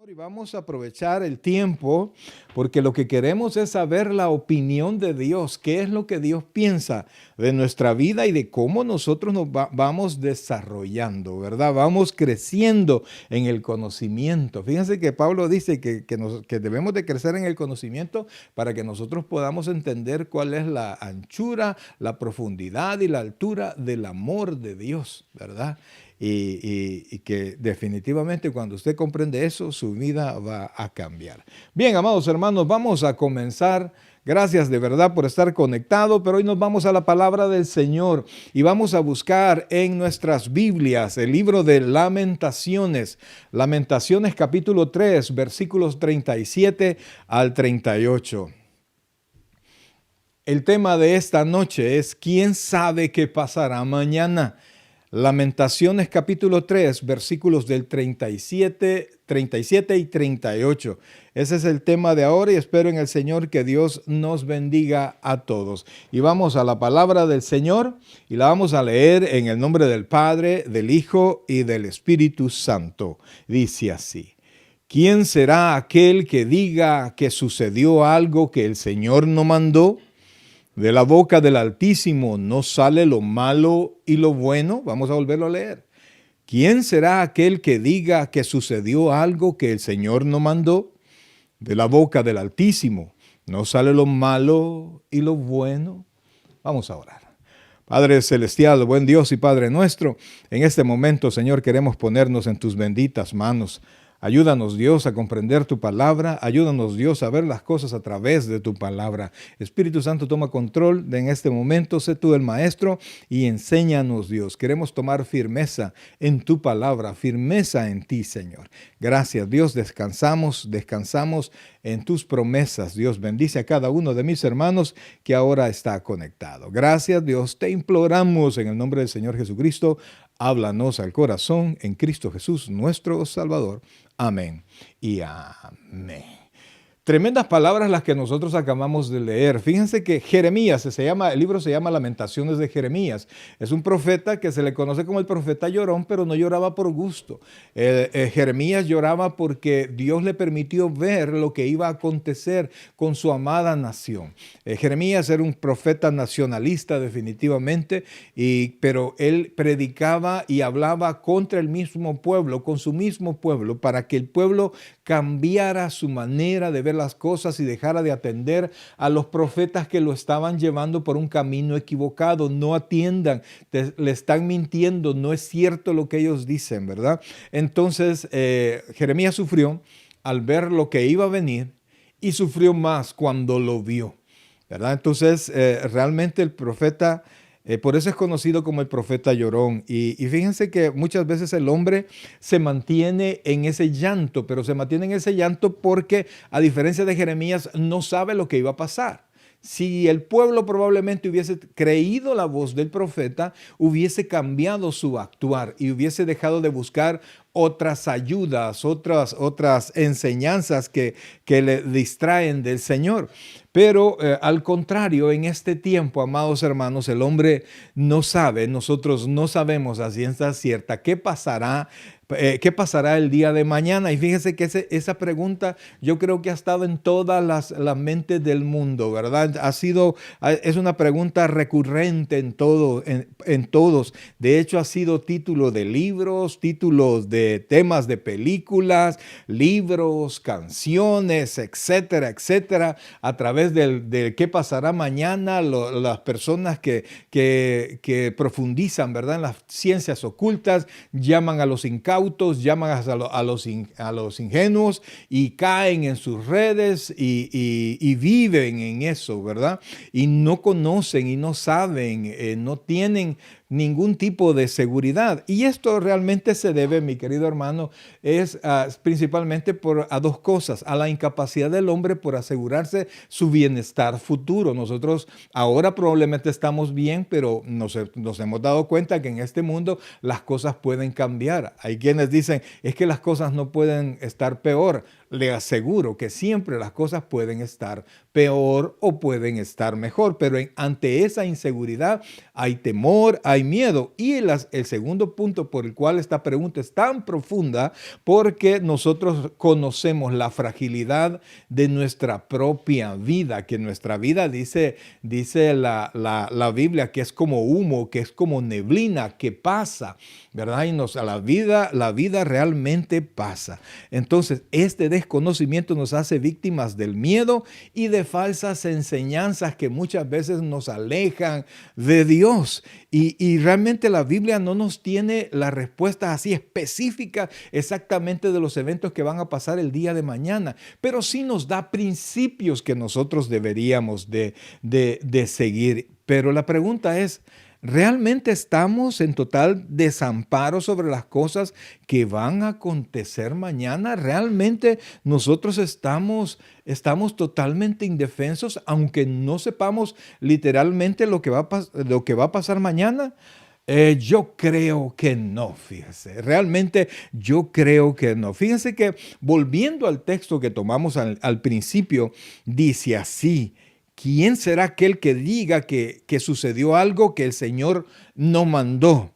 Y vamos a aprovechar el tiempo porque lo que queremos es saber la opinión de Dios, qué es lo que Dios piensa de nuestra vida y de cómo nosotros vamos desarrollando, ¿verdad? Vamos creciendo en el conocimiento. Fíjense que Pablo dice que debemos de crecer en el conocimiento para que nosotros podamos entender cuál es la anchura, la profundidad y la altura del amor de Dios, ¿verdad? Y que definitivamente cuando usted comprende eso, su vida va a cambiar. Bien, amados hermanos, vamos a comenzar. Gracias de verdad por estar conectado, pero hoy nos vamos a la palabra del Señor y vamos a buscar en nuestras Biblias el libro de Lamentaciones. Lamentaciones capítulo 3, versículos 37 al 38. El tema de esta noche es ¿quién sabe qué pasará mañana? Lamentaciones capítulo 3, versículos del 37 y 38. Ese es el tema de ahora y espero en el Señor que Dios nos bendiga a todos. Y vamos a la palabra del Señor y la vamos a leer en el nombre del Padre, del Hijo y del Espíritu Santo. Dice así: ¿quién será aquel que diga que sucedió algo que el Señor no mandó? De la boca del Altísimo no sale lo malo y lo bueno. Vamos a volverlo a leer. ¿Quién será aquel que diga que sucedió algo que el Señor no mandó? De la boca del Altísimo no sale lo malo y lo bueno. Vamos a orar. Padre celestial, buen Dios y Padre nuestro, en este momento, Señor, queremos ponernos en tus benditas manos. Ayúdanos, Dios, a comprender tu palabra. Ayúdanos, Dios, a ver las cosas a través de tu palabra. Espíritu Santo, toma control de en este momento. Sé tú el maestro y enséñanos, Dios. Queremos tomar firmeza en tu palabra, firmeza en ti, Señor. Gracias, Dios. Descansamos en tus promesas. Dios, bendice a cada uno de mis hermanos que ahora está conectado. Gracias, Dios. Te imploramos en el nombre del Señor Jesucristo. Háblanos al corazón en Cristo Jesús, nuestro Salvador. Amén y amén. Tremendas palabras las que nosotros acabamos de leer. Fíjense que Jeremías, el libro se llama Lamentaciones de Jeremías. Es un profeta que se le conoce como el profeta llorón, pero no lloraba por gusto. Jeremías lloraba porque Dios le permitió ver lo que iba a acontecer con su amada nación. Jeremías era un profeta nacionalista definitivamente, pero él predicaba y hablaba contra el mismo pueblo, con su mismo pueblo, para que el pueblo cambiara su manera de ver las cosas y dejara de atender a los profetas que lo estaban llevando por un camino equivocado. No atiendan, le están mintiendo, no es cierto lo que ellos dicen, ¿verdad? Entonces Jeremías sufrió al ver lo que iba a venir y sufrió más cuando lo vio, ¿verdad? Entonces realmente el profeta, por eso es conocido como el profeta llorón. Y fíjense que muchas veces el hombre se mantiene en ese llanto, pero se mantiene en ese llanto porque, a diferencia de Jeremías, no sabe lo que iba a pasar. Si el pueblo probablemente hubiese creído la voz del profeta, hubiese cambiado su actuar y hubiese dejado de buscar otras ayudas, otras enseñanzas que le distraen del Señor. Pero al contrario, en este tiempo, amados hermanos, el hombre no sabe, nosotros no sabemos a ciencia cierta qué pasará el día de mañana. Y fíjense que esa pregunta yo creo que ha estado en todas las mentes del mundo, ¿verdad? Es una pregunta recurrente en todos. De hecho, ha sido título de libros, títulos de temas de películas, libros, canciones, etcétera, etcétera, a través de qué pasará mañana. Las personas que profundizan, ¿verdad?, en las ciencias ocultas llaman a los incautos, llaman a los ingenuos y caen en sus redes y viven en eso, ¿verdad? Y no conocen y no saben, no tienen ningún tipo de seguridad. Y esto realmente se debe, mi querido hermano, es principalmente a dos cosas: a la incapacidad del hombre por asegurarse su bienestar futuro. Nosotros ahora probablemente estamos bien, pero nos hemos dado cuenta que en este mundo las cosas pueden cambiar. Hay quienes dicen, es que las cosas no pueden estar peor. Le aseguro que siempre las cosas pueden estar peor o pueden estar mejor, pero ante esa inseguridad hay temor, hay miedo. Y el segundo punto por el cual esta pregunta es tan profunda, porque nosotros conocemos la fragilidad de nuestra propia vida, que nuestra vida dice la Biblia que es como humo, que es como neblina, que pasa, ¿verdad? Y la vida realmente pasa. Entonces, este desconocimiento nos hace víctimas del miedo y de falsas enseñanzas que muchas veces nos alejan de Dios. Y realmente la Biblia no nos tiene la respuesta así específica exactamente de los eventos que van a pasar el día de mañana, pero sí nos da principios que nosotros deberíamos de seguir. Pero la pregunta es, ¿realmente estamos en total desamparo sobre las cosas que van a acontecer mañana? ¿Realmente nosotros estamos totalmente indefensos, aunque no sepamos literalmente lo que va a pasar mañana? Yo creo que no, fíjese, realmente yo creo que no. Fíjese que volviendo al texto que tomamos al principio, dice así: ¿quién será aquel que diga que sucedió algo que el Señor no mandó?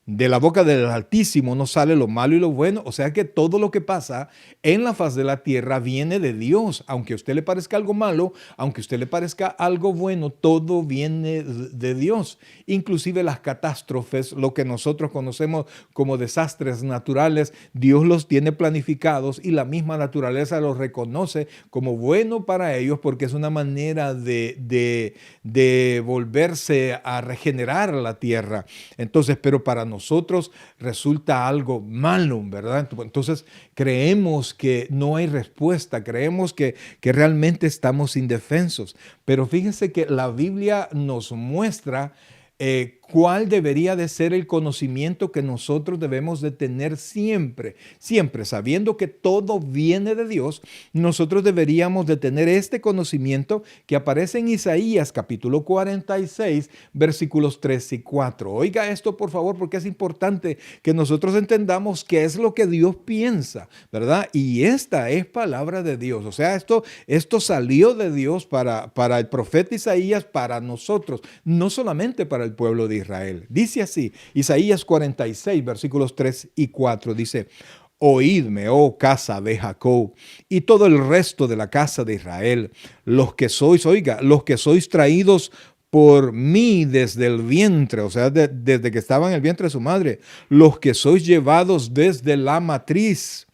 De la boca del Altísimo no sale lo malo y lo bueno. O sea que todo lo que pasa en la faz de la tierra viene de Dios. Aunque a usted le parezca algo malo, aunque a usted le parezca algo bueno, todo viene de Dios. Inclusive las catástrofes, lo que nosotros conocemos como desastres naturales, Dios los tiene planificados y la misma naturaleza los reconoce como bueno para ellos, porque es una manera de volverse a regenerar la tierra. Entonces, pero para nosotros resulta algo malo, ¿verdad? Entonces creemos que no hay respuesta, creemos que realmente estamos indefensos. Pero fíjense que la Biblia nos muestra cuál debería de ser el conocimiento que nosotros debemos de tener siempre, siempre sabiendo que todo viene de Dios. Nosotros deberíamos de tener este conocimiento que aparece en Isaías capítulo 46 versículos 3 y 4. Oiga esto por favor, porque es importante que nosotros entendamos qué es lo que Dios piensa, ¿verdad? Y esta es palabra de Dios. O sea, esto salió de Dios para el profeta Isaías, para nosotros, no solamente para el pueblo de Israel. Dice así, Isaías 46, versículos 3 y 4, dice: oídme, oh casa de Jacob, y todo el resto de la casa de Israel, los que sois traídos por mí desde el vientre, o sea, desde que estaba en el vientre de su madre, los que sois llevados desde la matriz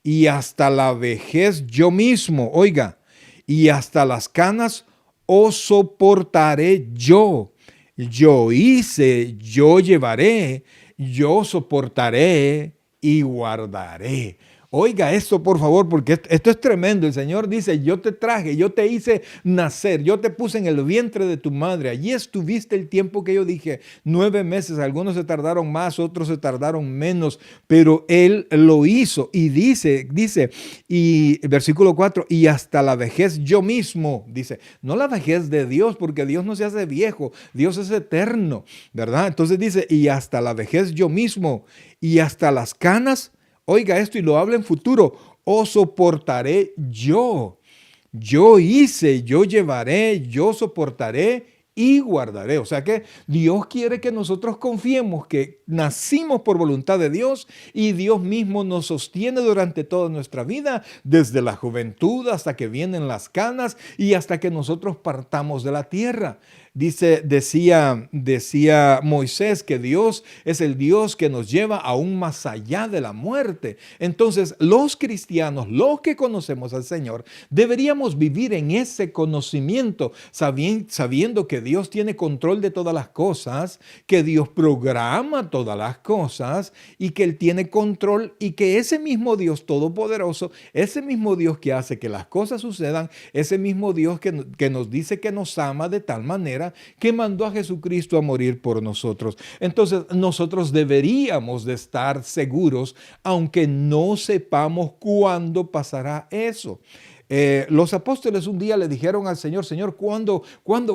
y hasta la vejez yo mismo, oiga, y hasta las canas os soportaré yo. Yo hice, yo llevaré, yo soportaré y guardaré. Oiga esto, por favor, porque esto es tremendo. El Señor dice: yo te traje, yo te hice nacer, yo te puse en el vientre de tu madre. Allí estuviste el tiempo que yo dije, 9 meses. Algunos se tardaron más, otros se tardaron menos, pero Él lo hizo. Y dice, y versículo 4, y hasta la vejez yo mismo, dice, no la vejez de Dios, porque Dios no se hace viejo, Dios es eterno, ¿verdad? Entonces dice, y hasta la vejez yo mismo, y hasta las canas. Oiga esto y lo habla en futuro: os soportaré yo. Yo hice, yo llevaré, yo soportaré y guardaré. O sea que Dios quiere que nosotros confiemos que nacimos por voluntad de Dios y Dios mismo nos sostiene durante toda nuestra vida, desde la juventud hasta que vienen las canas y hasta que nosotros partamos de la tierra. Decía Moisés que Dios es el Dios que nos lleva aún más allá de la muerte. Entonces, los cristianos, los que conocemos al Señor, deberíamos vivir en ese conocimiento, sabiendo que Dios tiene control de todas las cosas, que Dios programa todas las cosas y que Él tiene control, y que ese mismo Dios todopoderoso, ese mismo Dios que hace que las cosas sucedan, ese mismo Dios que nos dice que nos ama de tal manera que mandó a Jesucristo a morir por nosotros. Entonces, nosotros deberíamos de estar seguros, aunque no sepamos cuándo pasará eso. Los apóstoles un día le dijeron al Señor, Señor, ¿cuándo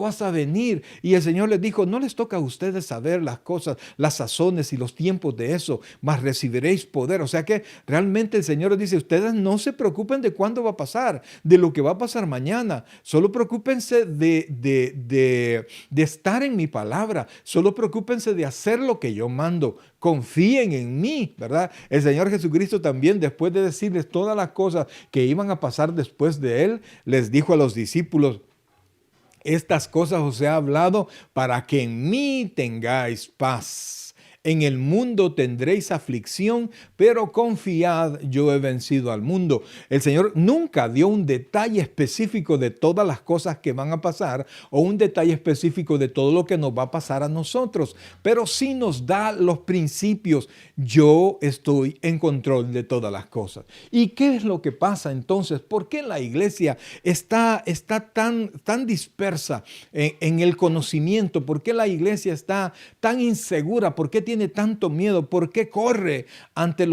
vas a venir? Y el Señor les dijo, no les toca a ustedes saber las cosas, las sazones y los tiempos de eso, mas recibiréis poder. O sea que realmente el Señor les dice, ustedes no se preocupen de cuándo va a pasar, de lo que va a pasar mañana. Solo preocúpense de estar en mi palabra. Solo preocúpense de hacer lo que yo mando. Confíen en mí, ¿verdad? El Señor Jesucristo también, después de decirles todas las cosas que iban a pasar después de Él, les dijo a los discípulos, estas cosas os he hablado para que en mí tengáis paz. En el mundo tendréis aflicción, pero confiad, yo he vencido al mundo. El Señor nunca dio un detalle específico de todas las cosas que van a pasar o un detalle específico de todo lo que nos va a pasar a nosotros, pero sí nos da los principios. Yo estoy en control de todas las cosas. ¿Y qué es lo que pasa entonces? ¿Por qué la iglesia está tan dispersa en el conocimiento? ¿Por qué la iglesia está tan insegura? ¿Por qué tiene tanto miedo? ¿Por qué corre ante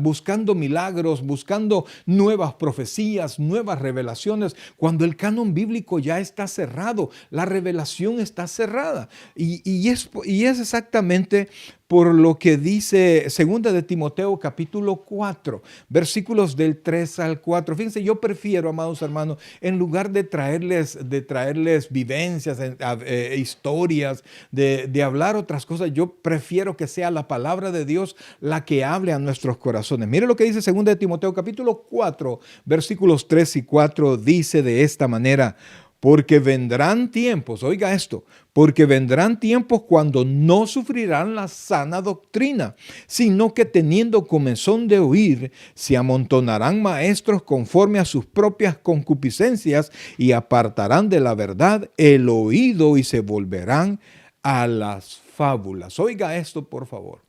buscando milagros, buscando nuevas profecías, nuevas revelaciones, cuando el canon bíblico ya está cerrado? La revelación está cerrada. Y es exactamente por lo que dice 2 de Timoteo capítulo 4, versículos del 3 al 4. Fíjense, yo prefiero, amados hermanos, en lugar de traerles vivencias, historias, de hablar otras cosas, yo prefiero que sea la palabra de Dios la que hable a nuestros corazones. Mire lo que dice 2 de Timoteo capítulo 4, versículos 3 y 4, dice de esta manera: porque vendrán tiempos, oiga esto, porque vendrán tiempos cuando no sufrirán la sana doctrina, sino que teniendo comezón de oír, se amontonarán maestros conforme a sus propias concupiscencias y apartarán de la verdad el oído y se volverán a las fábulas. Oiga esto, por favor.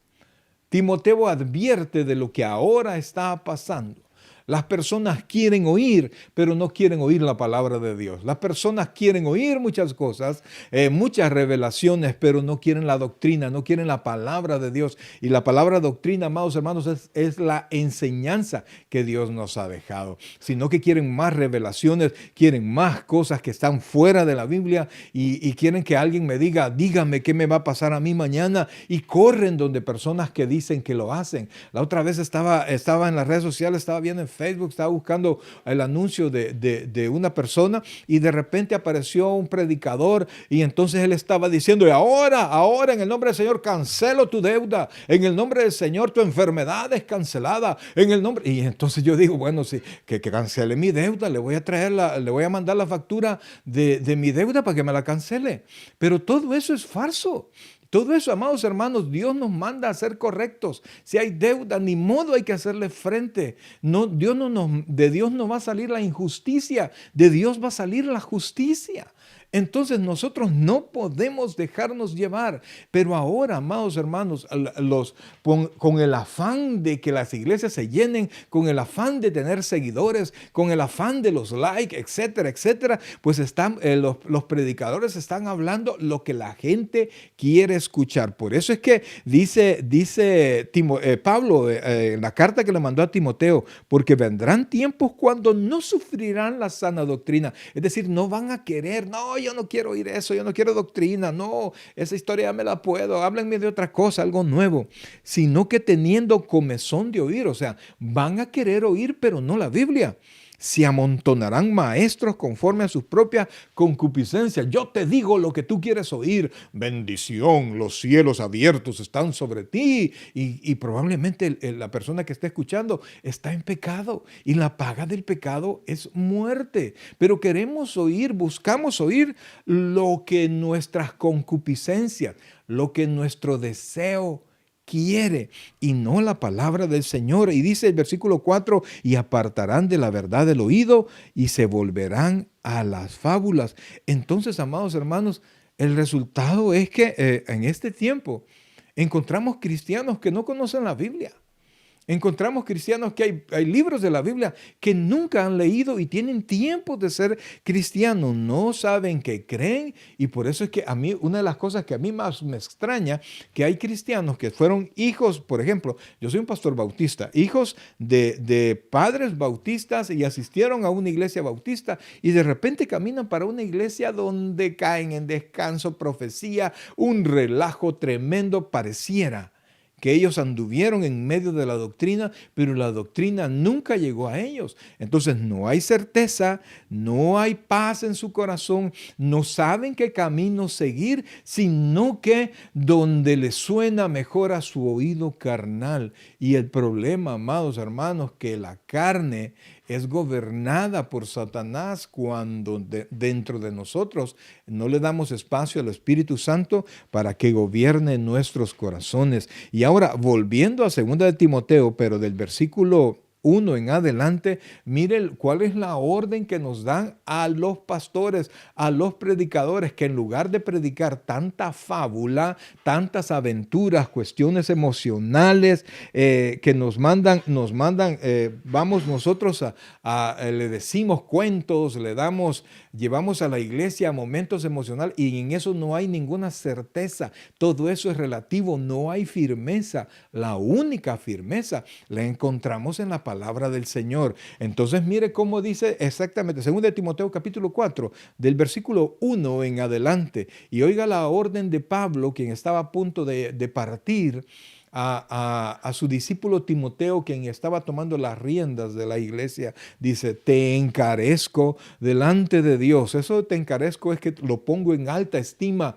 Timoteo advierte de lo que ahora está pasando. Las personas quieren oír, pero no quieren oír la palabra de Dios. Las personas quieren oír muchas cosas, muchas revelaciones, pero no quieren la doctrina, no quieren la palabra de Dios. Y la palabra doctrina, amados hermanos, es la enseñanza que Dios nos ha dejado. Sino que quieren más revelaciones, quieren más cosas que están fuera de la Biblia y quieren que alguien me diga, dígame qué me va a pasar a mí mañana. Y corren donde personas que dicen que lo hacen. La otra vez estaba en las redes sociales, estaba viendo en Facebook, estaba buscando el anuncio de una persona y de repente apareció un predicador y entonces él estaba diciendo, y ahora en el nombre del Señor cancelo tu deuda, en el nombre del Señor tu enfermedad es cancelada, en el nombre, y entonces yo digo, bueno, sí, que cancele mi deuda, le voy a mandar la factura de mi deuda para que me la cancele, pero todo eso es falso. Todo eso, amados hermanos, Dios nos manda a ser correctos. Si hay deuda, ni modo hay que hacerle frente. No, de Dios no va a salir la injusticia, de Dios va a salir la justicia. Entonces nosotros no podemos dejarnos llevar. Pero ahora, amados hermanos, con el afán de que las iglesias se llenen, con el afán de tener seguidores, con el afán de los likes, etcétera, etcétera, pues los predicadores están hablando lo que la gente quiere escuchar. Por eso es que dice Pablo en la carta que le mandó a Timoteo, porque vendrán tiempos cuando no sufrirán la sana doctrina. Es decir, no van a querer, no, yo no quiero oír eso, yo no quiero doctrina, no, esa historia ya me la puedo, háblenme de otra cosa, algo nuevo, sino que teniendo comezón de oír, o sea, van a querer oír, pero no la Biblia. Se amontonarán maestros conforme a sus propias concupiscencias. Yo te digo lo que tú quieres oír. Bendición, los cielos abiertos están sobre ti. Y probablemente la persona que está escuchando está en pecado. Y la paga del pecado es muerte. Pero queremos oír, buscamos oír lo que nuestras concupiscencias, lo que nuestro deseo quiere y no la palabra del Señor. Y dice el versículo 4, y apartarán de la verdad el oído y se volverán a las fábulas. Entonces, amados hermanos, el resultado es que en este tiempo encontramos cristianos que no conocen la Biblia. Encontramos cristianos que hay libros de la Biblia que nunca han leído y tienen tiempo de ser cristianos, no saben qué creen, y por eso es que a mí, una de las cosas que a mí más me extraña, que hay cristianos que fueron hijos, por ejemplo, yo soy un pastor bautista, hijos de padres bautistas y asistieron a una iglesia bautista y de repente caminan para una iglesia donde caen en descanso, profecía, un relajo tremendo pareciera que ellos anduvieron en medio de la doctrina, pero la doctrina nunca llegó a ellos. Entonces no hay certeza, no hay paz en su corazón, no saben qué camino seguir, sino que donde les suena mejor a su oído carnal. Y el problema, amados hermanos, que la carne es gobernada por Satanás cuando dentro de nosotros no le damos espacio al Espíritu Santo para que gobierne nuestros corazones. Y ahora, volviendo a 2 de Timoteo, pero del versículo 1 en adelante, mire cuál es la orden que nos dan a los pastores, a los predicadores, que en lugar de predicar tanta fábula, tantas aventuras, cuestiones emocionales que vamos nosotros le decimos cuentos, llevamos a la iglesia momentos emocionales y en eso no hay ninguna certeza. Todo eso es relativo, no hay firmeza. La única firmeza la encontramos en la palabra del Señor. Entonces mire cómo dice exactamente, 2 de Timoteo capítulo 4, del versículo 1 en adelante. Y oiga la orden de Pablo, quien estaba a punto de partir, a su discípulo Timoteo, quien estaba tomando las riendas de la iglesia. Dice, te encarezco delante de Dios. Eso te encarezco es que lo pongo en alta estima,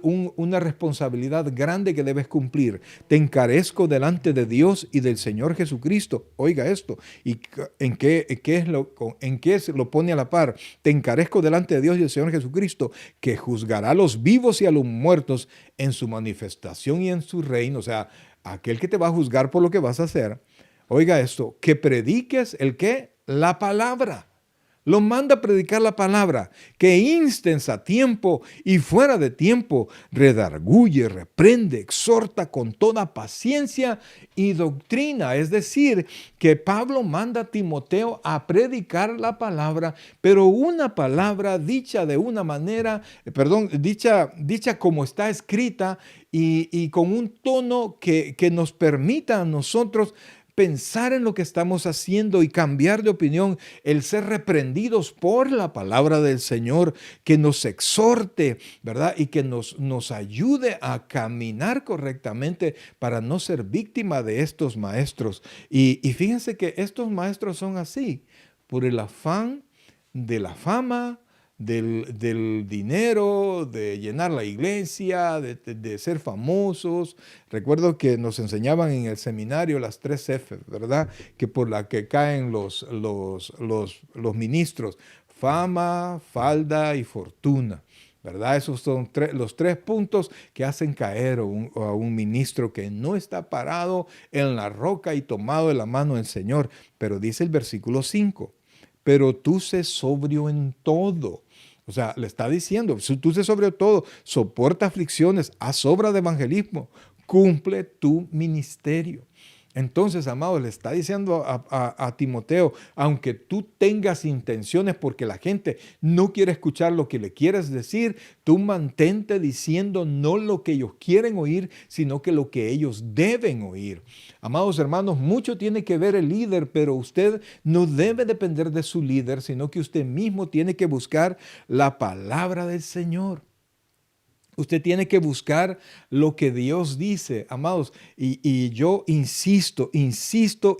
una responsabilidad grande que debes cumplir. Te encarezco delante de Dios y del Señor Jesucristo. Oiga esto, ¿y en qué se lo pone a la par? Te encarezco delante de Dios y del Señor Jesucristo, que juzgará a los vivos y a los muertos en su manifestación y en su reino. O sea, aquel que te va a juzgar por lo que vas a hacer. Oiga esto, que prediques ¿el qué? La palabra. Lo manda a predicar la palabra, que instens a tiempo y fuera de tiempo, redarguye, reprende, exhorta con toda paciencia y doctrina. Es decir, que Pablo manda a Timoteo a predicar la palabra, pero una palabra dicha de una manera, dicha como está escrita y con un tono que nos permita a nosotros pensar en lo que estamos haciendo y cambiar de opinión, el ser reprendidos por la palabra del Señor, que nos exhorte, ¿verdad? Y que nos ayude a caminar correctamente para no ser víctima de estos maestros. Y fíjense que estos maestros son así, por el afán de la fama, del dinero, de llenar la iglesia, de ser famosos. Recuerdo que nos enseñaban en el seminario las 3 F, ¿verdad? Que por la que caen los ministros: fama, falda y fortuna. ¿Verdad? Esos son los 3 puntos que hacen caer a un ministro que no está parado en la roca y tomado de la mano del Señor. Pero dice el versículo 5, pero tú sé sobrio en todo. O sea, le está diciendo, tú sé sobrio en todo, soporta aflicciones, haz obra de evangelismo, cumple tu ministerio. Entonces, amados, le está diciendo a Timoteo, aunque tú tengas intenciones porque la gente no quiere escuchar lo que le quieres decir, tú mantente diciendo no lo que ellos quieren oír, sino que lo que ellos deben oír. Amados hermanos, mucho tiene que ver el líder, pero usted no debe depender de su líder, sino que usted mismo tiene que buscar la palabra del Señor. Usted tiene que buscar lo que Dios dice, amados. Y yo insisto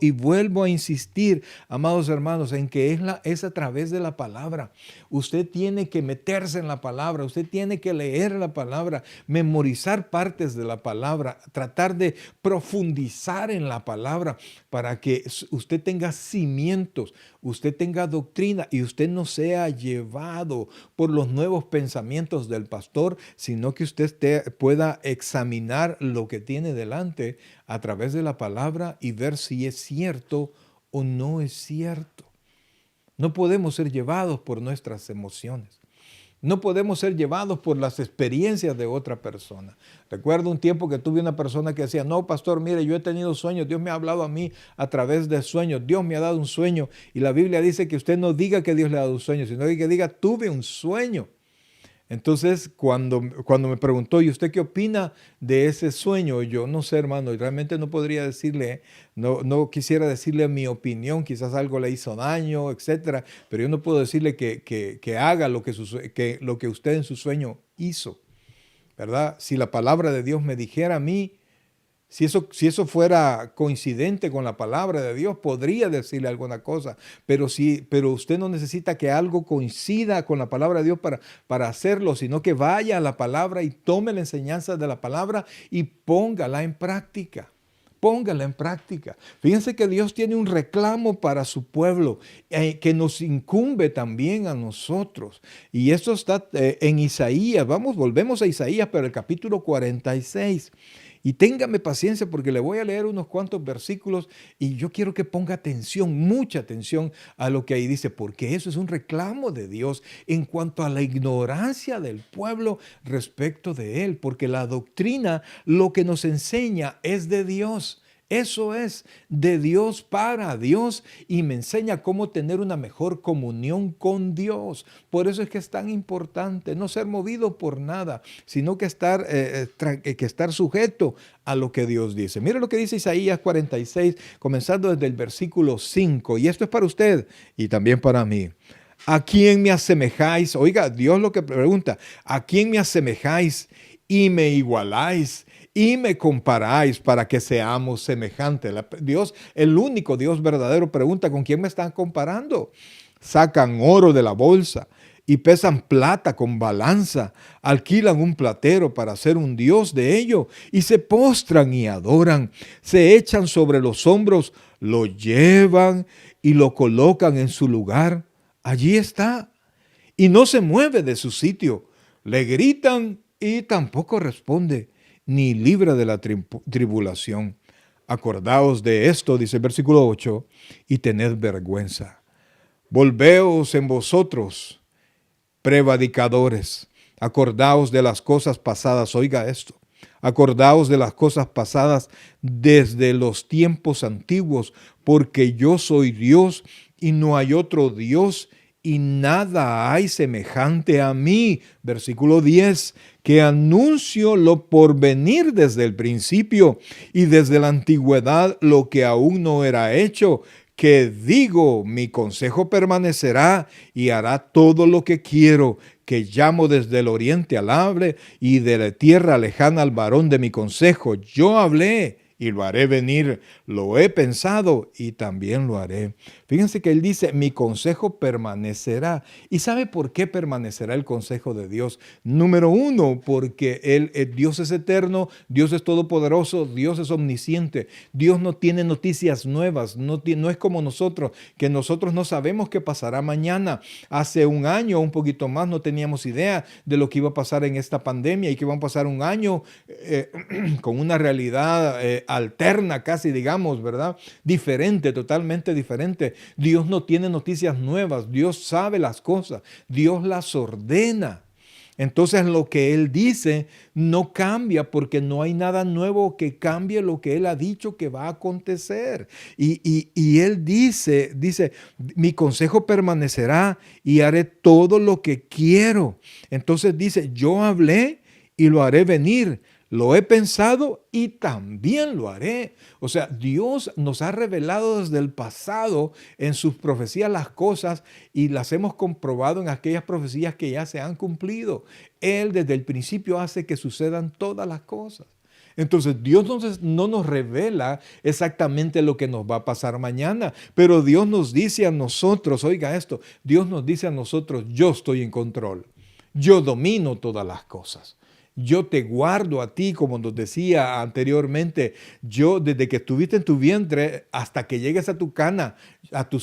y vuelvo a insistir, amados hermanos, en que es a través de la palabra. Usted tiene que meterse en la palabra, usted tiene que leer la palabra, memorizar partes de la palabra, tratar de profundizar en la palabra para que usted tenga cimientos, usted tenga doctrina y usted no sea llevado por los nuevos pensamientos del pastor, sino que usted pueda examinar lo que tiene delante a través de la palabra y ver si es cierto o no es cierto. No podemos ser llevados por nuestras emociones. No podemos ser llevados por las experiencias de otra persona. Recuerdo un tiempo que tuve una persona que decía, no, pastor, mire, yo he tenido sueños, Dios me ha hablado a mí a través de sueños, Dios me ha dado un sueño. Y la Biblia dice que usted no diga que Dios le ha dado un sueño, sino que diga, tuve un sueño. Entonces, cuando me preguntó, ¿y usted qué opina de ese sueño? Yo no sé, hermano, y realmente no podría decirle, no quisiera decirle mi opinión, quizás algo le hizo daño, etcétera, pero yo no puedo decirle que haga lo que usted en su sueño hizo, ¿verdad? Si la palabra de Dios me dijera a mí, si eso fuera coincidente con la palabra de Dios, podría decirle alguna cosa, pero usted no necesita que algo coincida con la palabra de Dios para hacerlo, sino que vaya a la palabra y tome la enseñanza de la palabra y póngala en práctica. Póngala en práctica. Fíjense que Dios tiene un reclamo para su pueblo que nos incumbe también a nosotros. Y esto está en Isaías. Volvemos a Isaías, pero el capítulo 46. Y téngame paciencia porque le voy a leer unos cuantos versículos y yo quiero que ponga atención, mucha atención a lo que ahí dice, porque eso es un reclamo de Dios en cuanto a la ignorancia del pueblo respecto de Él, porque la doctrina lo que nos enseña es de Dios. Eso es de Dios para Dios y me enseña cómo tener una mejor comunión con Dios. Por eso es que es tan importante no ser movido por nada, sino que estar sujeto a lo que Dios dice. Mira lo que dice Isaías 46, comenzando desde el versículo 5. Y esto es para usted y también para mí. ¿A quién me asemejáis? Oiga, Dios lo que pregunta, ¿a quién me asemejáis y me igualáis? Y me comparáis para que seamos semejantes. Dios, el único Dios verdadero, pregunta, ¿con quién me están comparando? Sacan oro de la bolsa y pesan plata con balanza, alquilan un platero para hacer un dios de ello y se postran y adoran, se echan sobre los hombros, lo llevan y lo colocan en su lugar. Allí está y no se mueve de su sitio. Le gritan y tampoco responde, ni libra de la tribulación. Acordaos de esto, dice el versículo 8, y tened vergüenza. Volveos en vosotros, prevaricadores. Acordaos de las cosas pasadas. Oiga esto. Acordaos de las cosas pasadas desde los tiempos antiguos, porque yo soy Dios y no hay otro Dios y nada hay semejante a mí. Versículo 10, que anuncio lo por venir desde el principio y desde la antigüedad lo que aún no era hecho, que digo, mi consejo permanecerá y hará todo lo que quiero, que llamo desde el oriente al hable y de la tierra lejana al varón de mi consejo. Yo hablé y lo haré venir, lo he pensado y también lo haré. Fíjense que él dice, mi consejo permanecerá. ¿Y sabe por qué permanecerá el consejo de Dios? Número uno, porque Dios es eterno, Dios es todopoderoso, Dios es omnisciente. Dios no tiene noticias nuevas, no es como nosotros, que nosotros no sabemos qué pasará mañana. Hace un año, un poquito más, no teníamos idea de lo que iba a pasar en esta pandemia y que iba a pasar un año con una realidad alterna casi, digamos, ¿verdad? Diferente, totalmente diferente. Dios no tiene noticias nuevas, Dios sabe las cosas, Dios las ordena. Entonces lo que Él dice no cambia porque no hay nada nuevo que cambie lo que Él ha dicho que va a acontecer. Y Él dice, mi consejo permanecerá y haré todo lo que quiero. Entonces dice, yo hablé y lo haré venir. Lo he pensado y también lo haré. O sea, Dios nos ha revelado desde el pasado en sus profecías las cosas y las hemos comprobado en aquellas profecías que ya se han cumplido. Él desde el principio hace que sucedan todas las cosas. Entonces Dios no nos revela exactamente lo que nos va a pasar mañana, pero Dios nos dice a nosotros, oiga esto, Dios nos dice a nosotros, yo estoy en control, yo domino todas las cosas. Yo te guardo a ti, como nos decía anteriormente, yo desde que estuviste en tu vientre hasta que llegues a tus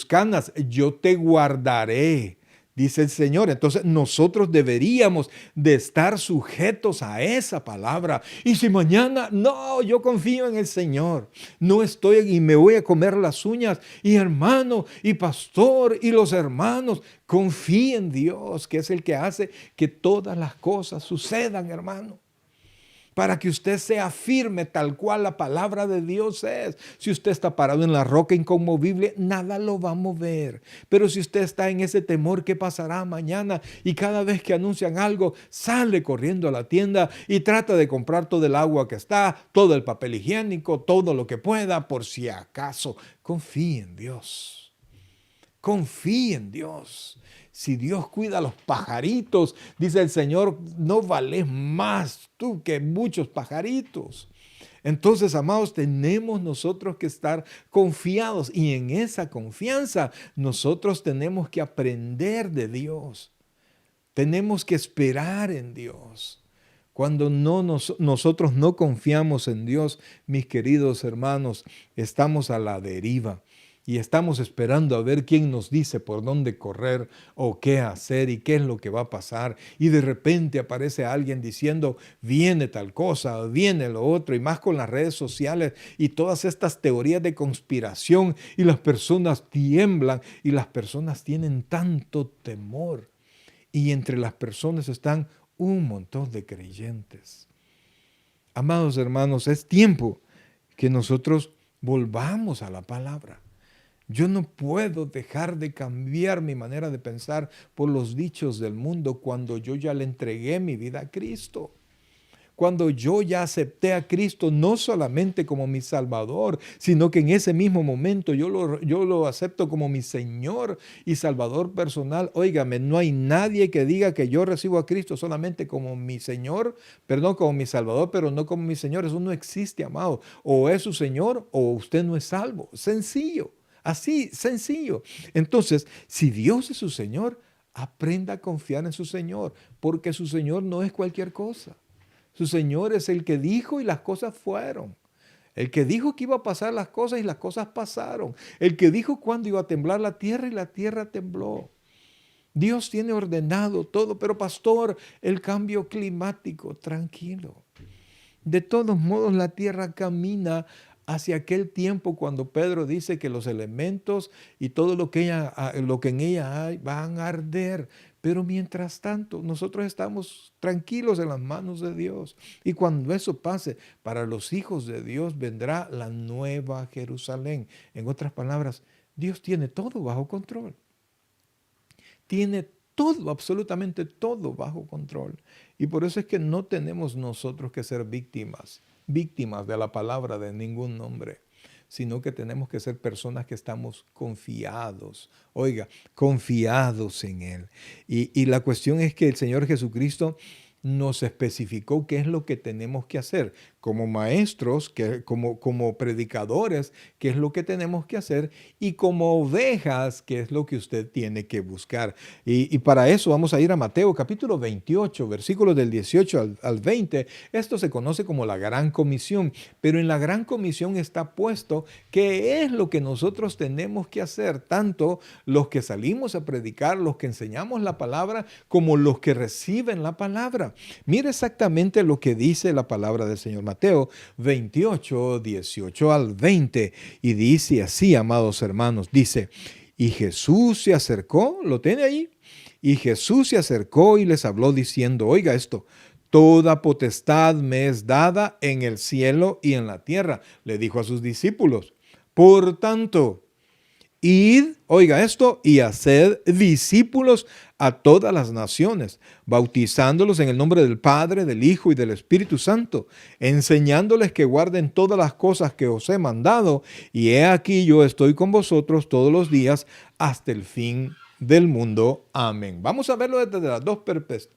canas, yo te guardaré, dice el Señor. Entonces nosotros deberíamos de estar sujetos a esa palabra. Y si mañana, no, yo confío en el Señor. No estoy y me voy a comer las uñas. Y hermano, y pastor, y los hermanos, confíe en Dios, que es el que hace que todas las cosas sucedan, hermano. Para que usted sea firme tal cual la palabra de Dios es. Si usted está parado en la roca inconmovible, nada lo va a mover. Pero si usted está en ese temor, ¿qué pasará mañana? Y cada vez que anuncian algo, sale corriendo a la tienda y trata de comprar todo el agua que está, todo el papel higiénico, todo lo que pueda, por si acaso. Confíe en Dios. Confíe en Dios. Si Dios cuida a los pajaritos, dice el Señor, no vales más tú que muchos pajaritos. Entonces, amados, tenemos nosotros que estar confiados y en esa confianza nosotros tenemos que aprender de Dios. Tenemos que esperar en Dios. Cuando nosotros no confiamos en Dios, mis queridos hermanos, estamos a la deriva. Y estamos esperando a ver quién nos dice por dónde correr o qué hacer y qué es lo que va a pasar. Y de repente aparece alguien diciendo, viene tal cosa, viene lo otro, y más con las redes sociales y todas estas teorías de conspiración. Y las personas tiemblan y las personas tienen tanto temor. Y entre las personas están un montón de creyentes. Amados hermanos, es tiempo que nosotros volvamos a la palabra. Yo no puedo dejar de cambiar mi manera de pensar por los dichos del mundo cuando yo ya le entregué mi vida a Cristo. Cuando yo ya acepté a Cristo no solamente como mi Salvador, sino que en ese mismo momento yo lo acepto como mi Señor y Salvador personal. Óigame, no hay nadie que diga que yo recibo a Cristo solamente como mi Señor, perdón, como mi Salvador, pero no como mi Señor. Eso no existe, amado. O es su Señor o usted no es salvo. Sencillo. Así, sencillo. Entonces, si Dios es su Señor, aprenda a confiar en su Señor, porque su Señor no es cualquier cosa. Su Señor es el que dijo y las cosas fueron. El que dijo que iba a pasar las cosas y las cosas pasaron. El que dijo cuándo iba a temblar la tierra y la tierra tembló. Dios tiene ordenado todo, pero pastor, el cambio climático, tranquilo. De todos modos, la tierra camina hacia aquel tiempo cuando Pedro dice que los elementos y todo lo que en ella hay van a arder. Pero mientras tanto, nosotros estamos tranquilos en las manos de Dios. Y cuando eso pase, para los hijos de Dios vendrá la nueva Jerusalén. En otras palabras, Dios tiene todo bajo control. Tiene todo, absolutamente todo bajo control. Y por eso es que no tenemos nosotros que ser víctimas de la palabra de ningún hombre, sino que tenemos que ser personas que estamos confiados, confiados en Él. Y la cuestión es que el Señor Jesucristo nos especificó qué es lo que tenemos que hacer como maestros, como predicadores, qué es lo que tenemos que hacer, y como ovejas, qué es lo que usted tiene que buscar. Y para eso vamos a ir a Mateo capítulo 28, versículos del 18 al 20. Esto se conoce como la Gran Comisión, pero en la Gran Comisión está puesto qué es lo que nosotros tenemos que hacer, tanto los que salimos a predicar, los que enseñamos la palabra, como los que reciben la palabra. Mira exactamente lo que dice la palabra del Señor. Mateo 28, 18 al 20. Y dice así, amados hermanos, dice, y Jesús se acercó, ¿lo tiene ahí? Y Jesús se acercó y les habló diciendo, oiga esto, toda potestad me es dada en el cielo y en la tierra. Le dijo a sus discípulos, por tanto, id, oiga esto, y haced discípulos a todas las naciones, bautizándolos en el nombre del Padre, del Hijo y del Espíritu Santo, enseñándoles que guarden todas las cosas que os he mandado, y he aquí yo estoy con vosotros todos los días hasta el fin del mundo. Amén. Vamos a verlo desde las dos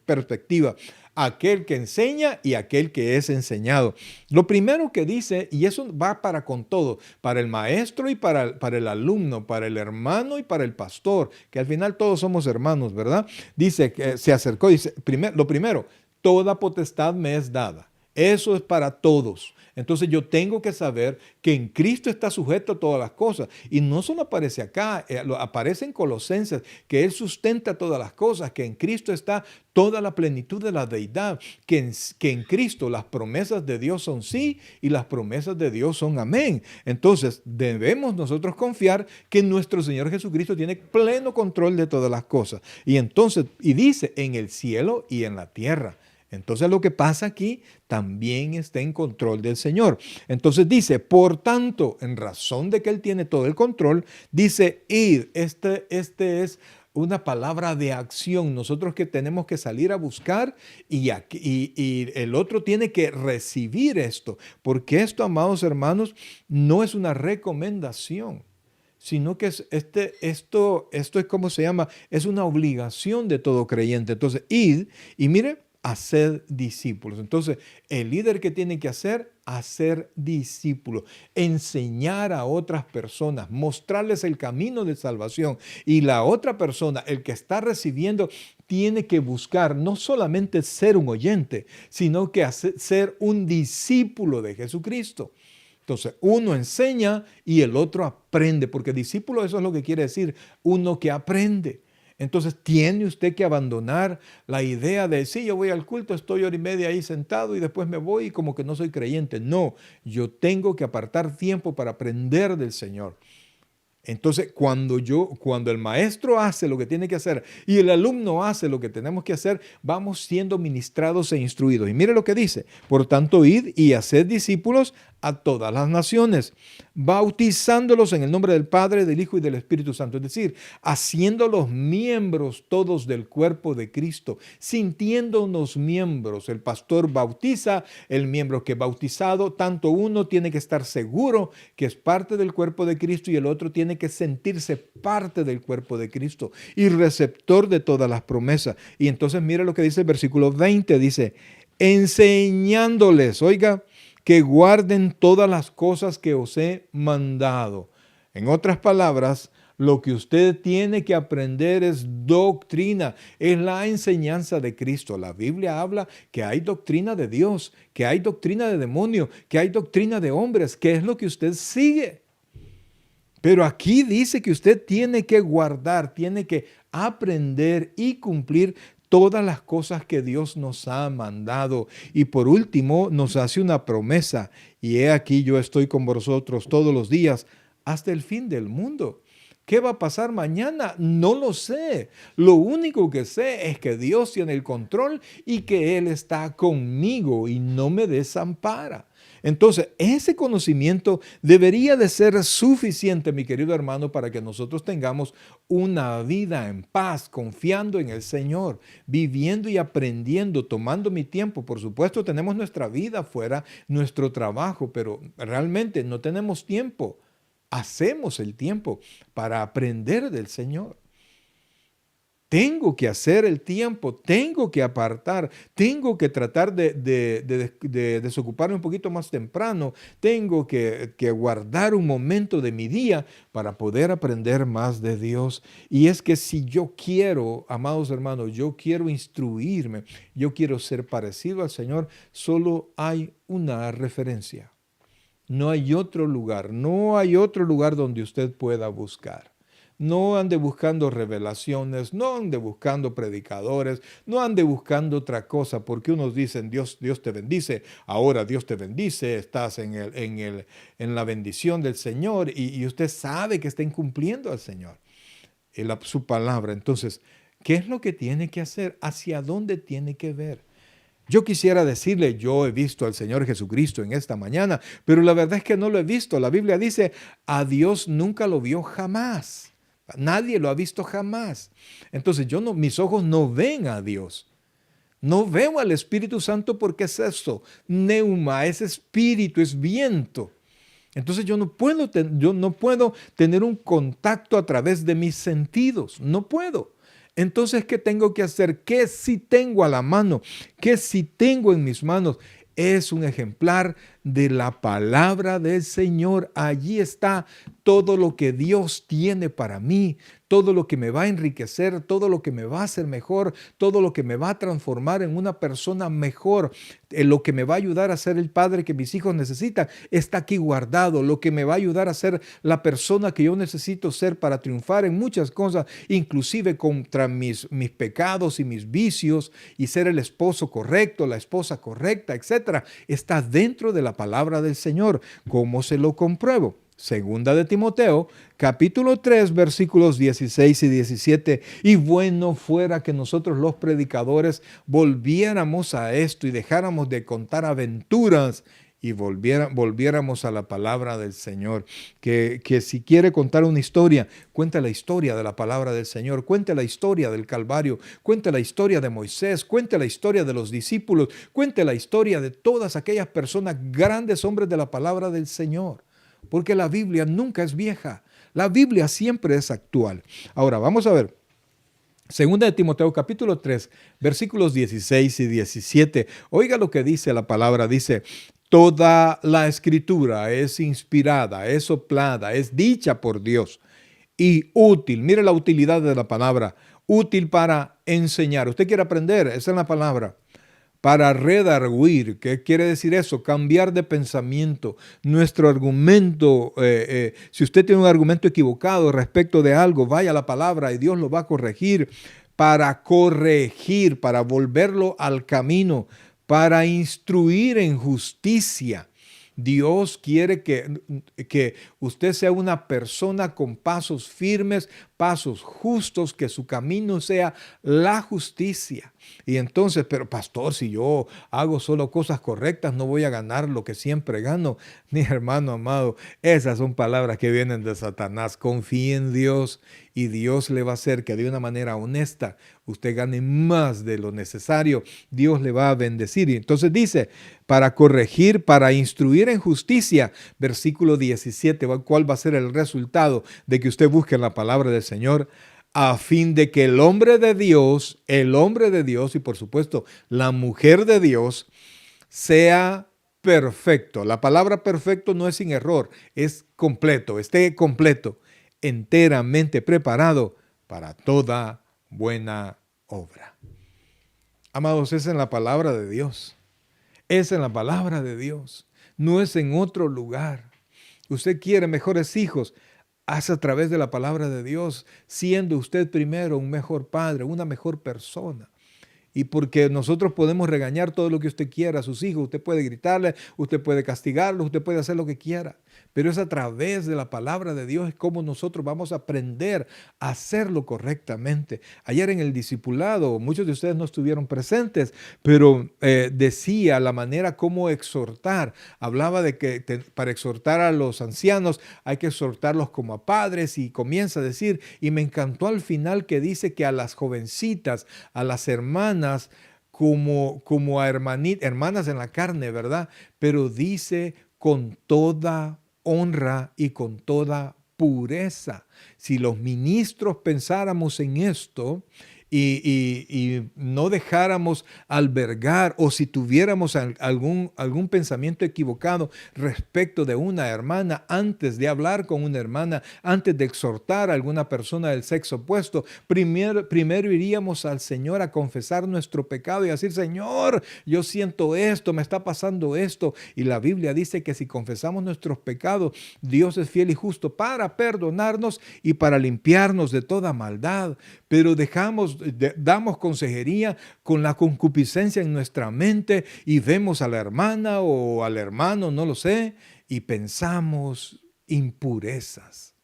perspectivas, aquel que enseña y aquel que es enseñado. Lo primero que dice, y eso va para con todo, para el maestro y para el alumno, para el hermano y para el pastor, que al final todos somos hermanos, ¿verdad? Dice que se acercó, dice, lo primero, toda potestad me es dada Eso es para todos. Entonces yo tengo que saber que en Cristo está sujeto a todas las cosas. Y no solo aparece acá, aparece en Colosenses, que Él sustenta todas las cosas, que en Cristo está toda la plenitud de la deidad, que en Cristo las promesas de Dios son sí y las promesas de Dios son amén. Entonces debemos nosotros confiar que nuestro Señor Jesucristo tiene pleno control de todas las cosas. Y entonces, y dice, en el cielo y en la tierra. Entonces lo que pasa aquí también está en control del Señor. Entonces dice, por tanto, en razón de que Él tiene todo el control, dice, id. Este es una palabra de acción. Nosotros que tenemos que salir a buscar y el otro tiene que recibir esto. Porque esto, amados hermanos, no es una recomendación, sino que esto es como se llama, es una obligación de todo creyente. Entonces, id y mire, hacer discípulos. Entonces, el líder que tiene que hacer discípulos, enseñar a otras personas, mostrarles el camino de salvación. Y la otra persona, el que está recibiendo, tiene que buscar no solamente ser un oyente, sino que ser un discípulo de Jesucristo. Entonces, uno enseña y el otro aprende, porque discípulo eso es lo que quiere decir, uno que aprende. Entonces, tiene usted que abandonar la idea de, sí, yo voy al culto, estoy hora y media ahí sentado y después me voy y como que no soy creyente. No, yo tengo que apartar tiempo para aprender del Señor. Entonces, cuando el maestro hace lo que tiene que hacer y el alumno hace lo que tenemos que hacer, vamos siendo ministrados e instruidos. Y mire lo que dice, por tanto, id y haced discípulos a todas las naciones, bautizándolos en el nombre del Padre, del Hijo y del Espíritu Santo. Es decir, haciéndolos miembros todos del cuerpo de Cristo, sintiéndonos miembros. El pastor bautiza, el miembro que es bautizado, tanto uno tiene que estar seguro que es parte del cuerpo de Cristo y el otro tiene que sentirse parte del cuerpo de Cristo y receptor de todas las promesas. Y entonces mire lo que dice el versículo 20, dice, enseñándoles, oiga, que guarden todas las cosas que os he mandado. En otras palabras, lo que usted tiene que aprender es doctrina, es la enseñanza de Cristo. La Biblia habla que hay doctrina de Dios, que hay doctrina de demonio, que hay doctrina de hombres, que es lo que usted sigue. Pero aquí dice que usted tiene que guardar, tiene que aprender y cumplir todas las cosas que Dios nos ha mandado. Y por último, nos hace una promesa. Y he aquí, yo estoy con vosotros todos los días hasta el fin del mundo. ¿Qué va a pasar mañana? No lo sé. Lo único que sé es que Dios tiene el control y que Él está conmigo y no me desampara. Entonces, ese conocimiento debería de ser suficiente, mi querido hermano, para que nosotros tengamos una vida en paz, confiando en el Señor, viviendo y aprendiendo, tomando mi tiempo. Por supuesto, tenemos nuestra vida afuera, nuestro trabajo, pero realmente no tenemos tiempo. Hacemos el tiempo para aprender del Señor. Tengo que hacer el tiempo, tengo que apartar, tengo que tratar de desocuparme un poquito más temprano, tengo que guardar un momento de mi día para poder aprender más de Dios. Y es que si yo quiero, amados hermanos, yo quiero instruirme, yo quiero ser parecido al Señor, solo hay una referencia. No hay otro lugar donde usted pueda buscar. No ande buscando revelaciones, no ande buscando predicadores, no ande buscando otra cosa, porque unos dicen Dios te bendice, ahora Dios te bendice, estás en la bendición del Señor y usted sabe que está incumpliendo al Señor, su palabra. Entonces, ¿qué es lo que tiene que hacer? ¿Hacia dónde tiene que ver? Yo quisiera decirle, yo he visto al Señor Jesucristo en esta mañana, pero la verdad es que no lo he visto. La Biblia dice, a Dios nunca lo vio jamás. Nadie lo ha visto jamás. Entonces mis ojos no ven a Dios. No veo al Espíritu Santo porque es eso, neuma, es espíritu, es viento. Entonces yo no puedo tener un contacto a través de mis sentidos, no puedo. Entonces, ¿qué tengo que hacer? ¿Qué sí tengo a la mano? ¿Qué sí tengo en mis manos? Es un ejemplar de la palabra del Señor. Allí está todo lo que Dios tiene para mí, todo lo que me va a enriquecer, todo lo que me va a hacer mejor, todo lo que me va a transformar en una persona mejor, lo que me va a ayudar a ser el padre que mis hijos necesitan, está aquí guardado. Lo que me va a ayudar a ser la persona que yo necesito ser para triunfar en muchas cosas, inclusive contra mis pecados y mis vicios, y ser el esposo correcto, la esposa correcta, etcétera, está dentro de la palabra del Señor. ¿Cómo se lo compruebo? Segunda de Timoteo, capítulo 3, versículos 16 y 17. Y bueno fuera que nosotros los predicadores volviéramos a esto y dejáramos de contar aventuras y volviéramos a la palabra del Señor. Que si quiere contar una historia, cuente la historia de la palabra del Señor, cuente la historia del Calvario, cuente la historia de Moisés, cuente la historia de los discípulos, cuente la historia de todas aquellas personas, grandes hombres de la palabra del Señor. Porque la Biblia nunca es vieja. La Biblia siempre es actual. Ahora, vamos a ver. Segunda de Timoteo, capítulo 3, versículos 16 y 17. Oiga lo que dice la palabra. Dice, toda la escritura es inspirada, es soplada, es dicha por Dios y útil. Mire la utilidad de la palabra. Útil para enseñar. Usted quiere aprender, esa es la palabra. Para redarguir. ¿Qué quiere decir eso? Cambiar de pensamiento. Nuestro argumento, si usted tiene un argumento equivocado respecto de algo, vaya a la palabra y Dios lo va a corregir. Para corregir, para volverlo al camino, para instruir en justicia. Dios quiere que usted sea una persona con pasos firmes, pasos justos, que su camino sea la justicia. Y entonces, pero pastor, si yo hago solo cosas correctas, no voy a ganar lo que siempre gano. Mi hermano amado, esas son palabras que vienen de Satanás. Confíe en Dios y Dios le va a hacer que de una manera honesta usted gane más de lo necesario. Dios le va a bendecir. Y entonces dice, para corregir, para instruir en justicia, versículo 17, ¿cuál va a ser el resultado de que usted busque la palabra del Señor? A fin de que el hombre de Dios y por supuesto la mujer de Dios sea perfecto. La palabra perfecto no es sin error, es completo, esté completo, enteramente preparado para toda buena obra. Amados, es en la palabra de Dios. Es en la palabra de Dios. No es en otro lugar. Usted quiere mejores hijos. Haz a través de la palabra de Dios, siendo usted primero un mejor padre, una mejor persona. Y porque nosotros podemos regañar todo lo que usted quiera a sus hijos, usted puede gritarle, usted puede castigarlos, usted puede hacer lo que quiera. Pero es a través de la palabra de Dios es como nosotros vamos a aprender a hacerlo correctamente. Ayer en el discipulado, muchos de ustedes no estuvieron presentes, pero decía la manera como exhortar. Hablaba de que para exhortar a los ancianos hay que exhortarlos como a padres, y comienza a decir, y me encantó al final que dice que a las jovencitas, a las hermanas, como a hermanas en la carne, ¿verdad? Pero dice con toda honra y con toda pureza. Si los ministros pensáramos en esto y no dejáramos albergar, o si tuviéramos algún pensamiento equivocado respecto de una hermana, antes de hablar con una hermana, antes de exhortar a alguna persona del sexo opuesto, primero iríamos al Señor a confesar nuestro pecado y a decir, Señor, yo siento esto, me está pasando esto. Y la Biblia dice que si confesamos nuestros pecados, Dios es fiel y justo para perdonarnos y para limpiarnos de toda maldad. Pero damos consejería con la concupiscencia en nuestra mente y vemos a la hermana o al hermano, no lo sé, y pensamos impurezas.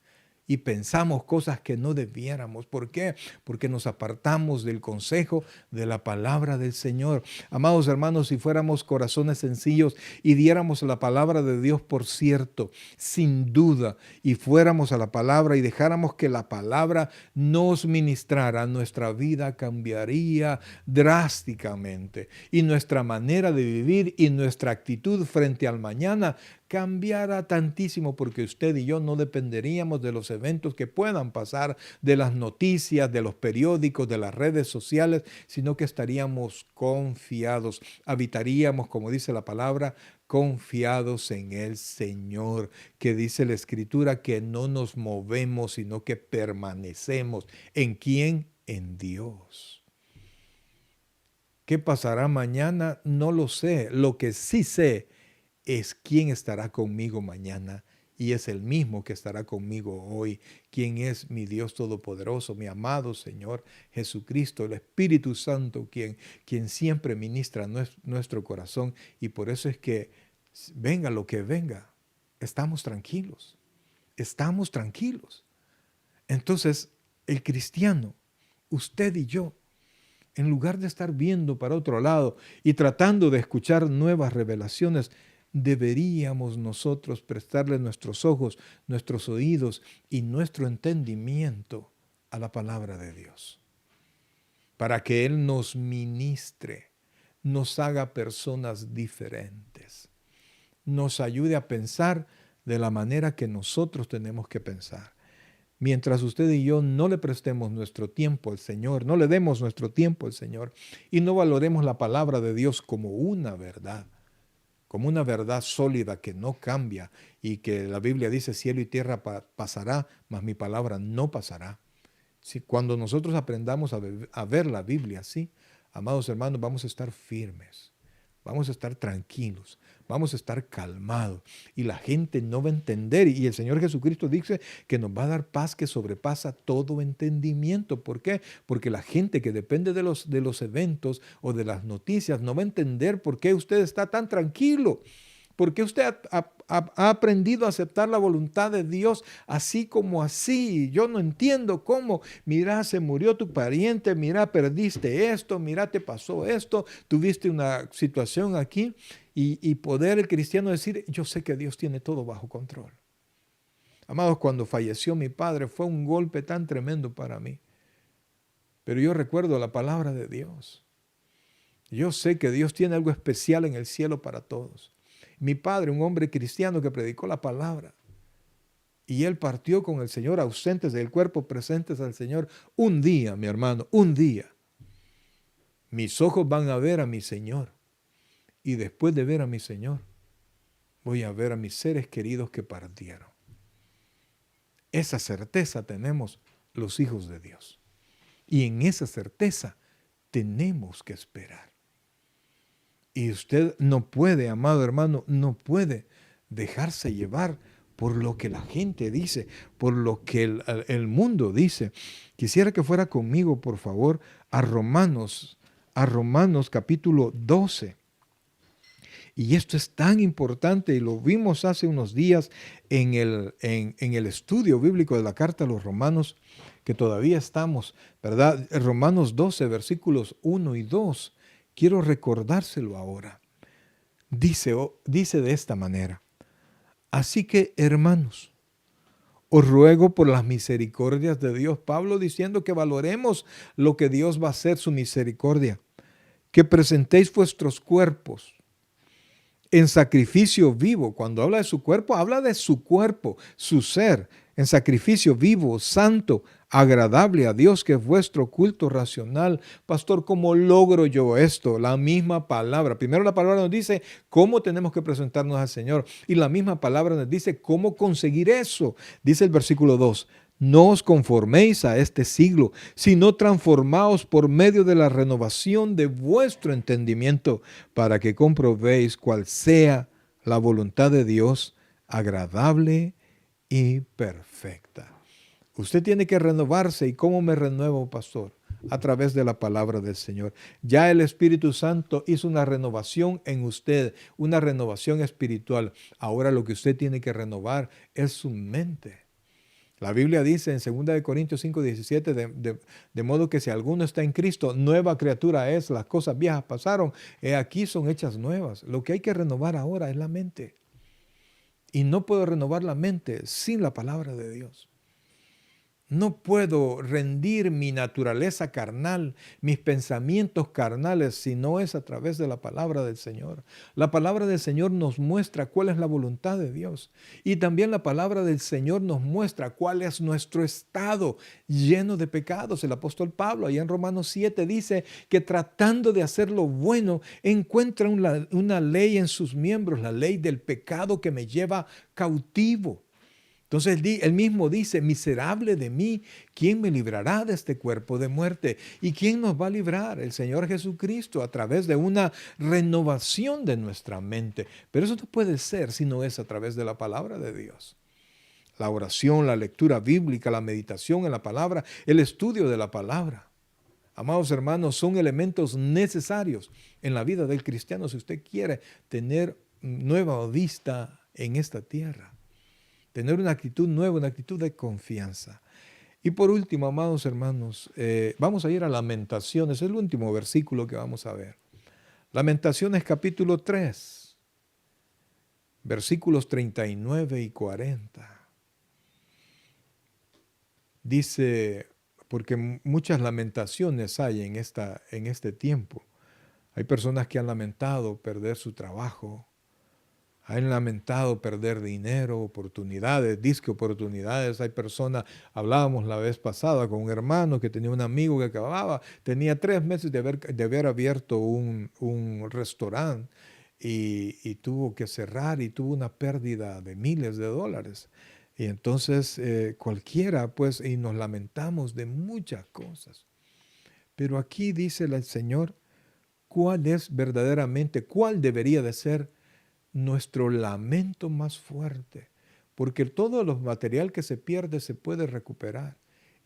Y pensamos cosas que no debiéramos. ¿Por qué? Porque nos apartamos del consejo de la palabra del Señor. Amados hermanos, si fuéramos corazones sencillos y diéramos la palabra de Dios por cierto, sin duda, y fuéramos a la palabra y dejáramos que la palabra nos ministrara, nuestra vida cambiaría drásticamente. Y nuestra manera de vivir y nuestra actitud frente al mañana cambiara tantísimo, porque usted y yo no dependeríamos de los eventos que puedan pasar, de las noticias, de los periódicos, de las redes sociales, sino que estaríamos confiados, habitaríamos, como dice la palabra, confiados en el Señor, que dice la Escritura que no nos movemos, sino que permanecemos. ¿En quién? En Dios. ¿Qué pasará mañana? No lo sé. Lo que sí sé es quién estará conmigo mañana. Y es el mismo que estará conmigo hoy, quien es mi Dios Todopoderoso, mi amado Señor Jesucristo, el Espíritu Santo, quien siempre ministra nuestro corazón. Y por eso es que venga lo que venga, estamos tranquilos, estamos tranquilos. Entonces, el cristiano, usted y yo, en lugar de estar viendo para otro lado y tratando de escuchar nuevas revelaciones, deberíamos nosotros prestarle nuestros ojos, nuestros oídos y nuestro entendimiento a la palabra de Dios, para que Él nos ministre, nos haga personas diferentes, nos ayude a pensar de la manera que nosotros tenemos que pensar. Mientras usted y yo no le prestemos nuestro tiempo al Señor, no le demos nuestro tiempo al Señor y no valoremos la palabra de Dios como una verdad sólida que no cambia y que la Biblia dice cielo y tierra pasará, mas mi palabra no pasará. Si cuando nosotros aprendamos a ver la Biblia así, amados hermanos, vamos a estar firmes, vamos a estar tranquilos, vamos a estar calmados y la gente no va a entender. Y el Señor Jesucristo dice que nos va a dar paz que sobrepasa todo entendimiento. ¿Por qué? Porque la gente que depende de los eventos o de las noticias no va a entender por qué usted está tan tranquilo. Porque usted ha aprendido a aceptar la voluntad de Dios así como así. Yo no entiendo cómo. Mira, se murió tu pariente, mira, perdiste esto, mira, te pasó esto, tuviste una situación aquí. Y poder el cristiano decir, yo sé que Dios tiene todo bajo control. Amados, cuando falleció mi padre fue un golpe tan tremendo para mí. Pero yo recuerdo la palabra de Dios. Yo sé que Dios tiene algo especial en el cielo para todos. Mi padre, un hombre cristiano que predicó la palabra, y él partió con el Señor, ausentes del cuerpo, presentes al Señor. Un día, mi hermano, un día, mis ojos van a ver a mi Señor. Y después de ver a mi Señor, voy a ver a mis seres queridos que partieron. Esa certeza tenemos los hijos de Dios. Y en esa certeza tenemos que esperar. Y usted no puede, amado hermano, no puede dejarse llevar por lo que la gente dice, por lo que el mundo dice. Quisiera que fuera conmigo, por favor, a Romanos capítulo 12. Y esto es tan importante y lo vimos hace unos días en el estudio bíblico de la carta a los Romanos, que todavía estamos, ¿verdad? Romanos 12, versículos 1 y 2. Quiero recordárselo ahora. Dice de esta manera: así que, hermanos, os ruego por las misericordias de Dios, Pablo diciendo que valoremos lo que Dios va a hacer, su misericordia, que presentéis vuestros cuerpos en sacrificio vivo. Cuando habla de su cuerpo, habla de su cuerpo, su ser, en sacrificio vivo, santo, agradable a Dios, que es vuestro culto racional. Pastor, ¿cómo logro yo esto? La misma palabra. Primero la palabra nos dice cómo tenemos que presentarnos al Señor. Y la misma palabra nos dice cómo conseguir eso. Dice el versículo 2. No os conforméis a este siglo, sino transformaos por medio de la renovación de vuestro entendimiento, para que comprobéis cuál sea la voluntad de Dios, agradable y perfecta. Usted tiene que renovarse. ¿Y cómo me renuevo, pastor? A través de la palabra del Señor. Ya el Espíritu Santo hizo una renovación en usted, una renovación espiritual. Ahora lo que usted tiene que renovar es su mente. La Biblia dice en 2 Corintios 5, 17, de modo que si alguno está en Cristo, nueva criatura es, las cosas viejas pasaron, aquí son hechas nuevas. Lo que hay que renovar ahora es la mente. Y no puedo renovar la mente sin la palabra de Dios. No puedo rendir mi naturaleza carnal, mis pensamientos carnales, si no es a través de la palabra del Señor. La palabra del Señor nos muestra cuál es la voluntad de Dios. Y también la palabra del Señor nos muestra cuál es nuestro estado lleno de pecados. El apóstol Pablo, allá en Romanos 7, dice que tratando de hacer lo bueno, encuentra una ley en sus miembros, la ley del pecado que me lleva cautivo. Entonces él mismo dice, miserable de mí, ¿quién me librará de este cuerpo de muerte? ¿Y quién nos va a librar? El Señor Jesucristo, a través de una renovación de nuestra mente. Pero eso no puede ser si no es a través de la palabra de Dios. La oración, la lectura bíblica, la meditación en la palabra, el estudio de la palabra. Amados hermanos, son elementos necesarios en la vida del cristiano si usted quiere tener nueva vista en esta tierra. Tener una actitud nueva, una actitud de confianza. Y por último, amados hermanos, vamos a ir a Lamentaciones, es el último versículo que vamos a ver. Lamentaciones capítulo 3, versículos 39 y 40. Dice, porque muchas lamentaciones hay en este tiempo. Hay personas que han lamentado perder su trabajo, han lamentado perder dinero, oportunidades, disque oportunidades. Hay personas, hablábamos la vez pasada con un hermano que tenía un amigo que tenía 3 meses de haber abierto un restaurante y tuvo que cerrar y tuvo una pérdida de miles de dólares. Y entonces cualquiera, pues, y nos lamentamos de muchas cosas. Pero aquí dice el Señor, cuál debería de ser nuestro lamento más fuerte, porque todo lo material que se pierde se puede recuperar.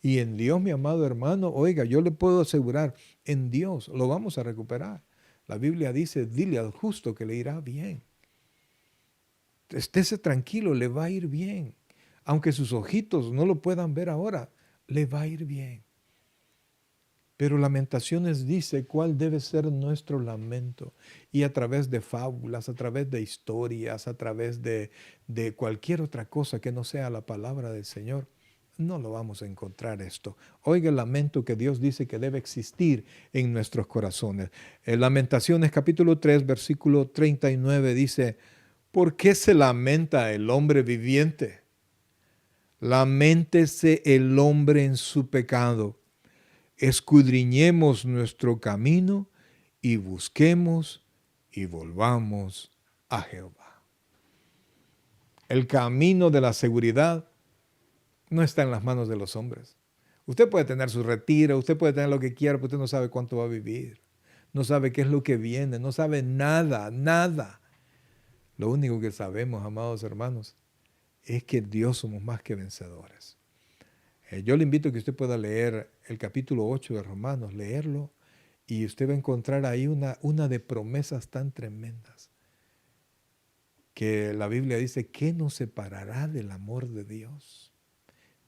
Y en Dios, mi amado hermano, oiga, yo le puedo asegurar, en Dios lo vamos a recuperar. La Biblia dice, dile al justo que le irá bien. Estése tranquilo, le va a ir bien. Aunque sus ojitos no lo puedan ver ahora, le va a ir bien. Pero Lamentaciones dice cuál debe ser nuestro lamento. Y a través de fábulas, a través de historias, a través de cualquier otra cosa que no sea la palabra del Señor, no lo vamos a encontrar esto. Oiga el lamento que Dios dice que debe existir en nuestros corazones. En Lamentaciones capítulo 3, versículo 39 dice, ¿por qué se lamenta el hombre viviente? Laméntese el hombre en su pecado. Escudriñemos nuestro camino y busquemos y volvamos a Jehová. El camino de la seguridad no está en las manos de los hombres. Usted puede tener su retiro, usted puede tener lo que quiera, pero usted no sabe cuánto va a vivir. No sabe qué es lo que viene, no sabe nada, nada. Lo único que sabemos, amados hermanos, es que Dios somos más que vencedores. Yo le invito a que usted pueda leer el capítulo 8 de Romanos, leerlo, y usted va a encontrar ahí una de promesas tan tremendas, que la Biblia dice, ¿qué nos separará del amor de Dios?